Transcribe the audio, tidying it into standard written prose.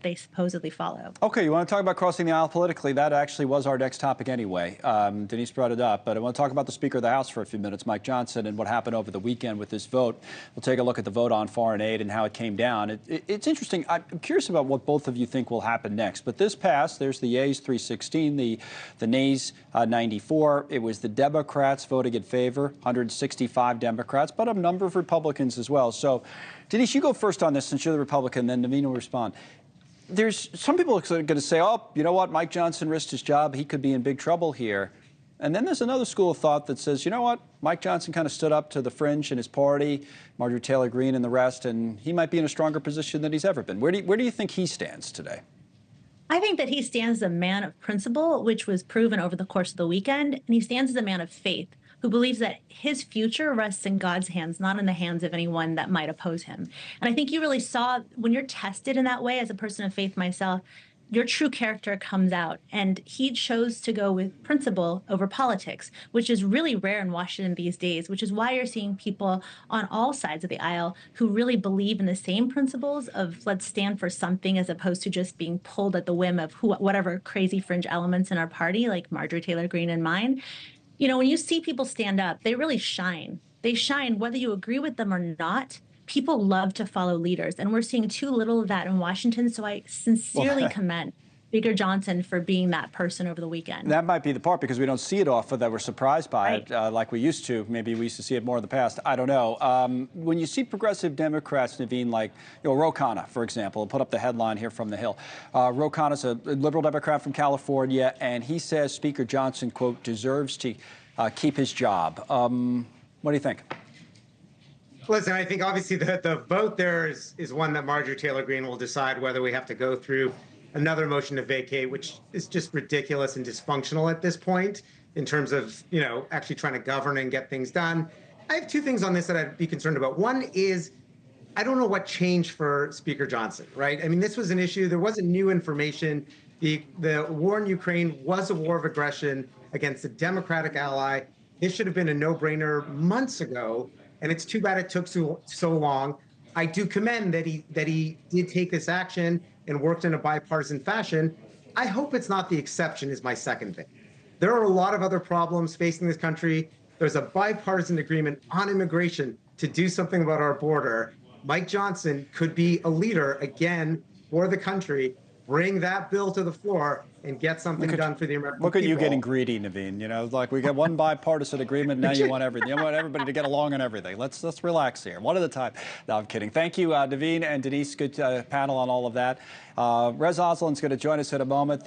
they supposedly follow. Okay, you want to talk about crossing the aisle politically? That actually was our next topic anyway. Denise brought it up, but I want to talk about the Speaker of the House for a few minutes, Mike Johnson, and what happened over the weekend with this vote. We'll take a look at the vote on foreign aid and how it came down. It's interesting. I'm curious about what both of you think will happen next. But this passed. There's the yeas 316, the nays 94. It was the Democrats voting in favor, 165 Democrats, but a number of Republicans as well. So, Denise, you go first on this since you're the Republican, then Naveen will respond. There's some people are going to say, oh, you know what, Mike Johnson risked his job. He could be in big trouble here. And then there's another school of thought that says, you know what, Mike Johnson kind of stood up to the fringe and his party, Marjorie Taylor Greene and the rest, and he might be in a stronger position than he's ever been. Where do you think he stands today? I think that he stands as a man of principle, which was proven over the course of the weekend, and he stands as a man of faith, who believes that his future rests in God's hands, not in the hands of anyone that might oppose him. And I think you really saw, when you're tested in that way, as a person of faith myself, your true character comes out. And he chose to go with principle over politics, which is really rare in Washington these days, which is why you're seeing people on all sides of the aisle who really believe in the same principles of let's stand for something, as opposed to just being pulled at the whim of whatever crazy fringe elements in our party, like Marjorie Taylor Greene and mine. You know, when you see people stand up, they really shine. They shine whether you agree with them or not. People love to follow leaders, and we're seeing too little of that in Washington. So I sincerely commend Speaker Johnson for being that person over the weekend. That might be the part, because we don't see it often, that we're surprised by it like we used to. Maybe we used to see it more in the past. I don't know. When you see progressive Democrats, Naveen, like Ro Khanna, for example, I'll put up the headline here from the Hill. Ro Khanna's a liberal Democrat from California, and he says Speaker Johnson, quote, deserves to keep his job. What do you think? Listen, I think obviously the vote there is one that Marjorie Taylor Greene will decide whether we have to go through another motion to vacate, which is just ridiculous and dysfunctional at this point in terms of, you know, actually trying to govern and get things done. I have two things on this that I'd be concerned about. One is, I don't know what changed for Speaker Johnson, right? I mean, this was an issue. There wasn't new information. The war in Ukraine was a war of aggression against a Democratic ally. This should have been a no-brainer months ago, and it's too bad it took so long. I do commend that he did take this action and worked in a bipartisan fashion. I hope it's not the exception, is my second thing. There are a lot of other problems facing this country. There's a bipartisan agreement on immigration to do something about our border. Mike Johnson could be a leader again for the country. Bring that bill to the floor and get something done for the American people. Look at you getting greedy, Naveen. You know, like we got one bipartisan agreement, now you want everything. You want everybody to get along on everything. Let's relax here, one at a time. No, I'm kidding. Thank you, Naveen and Denise. Good panel on all of that. Rez Oslin's going to join us in a moment.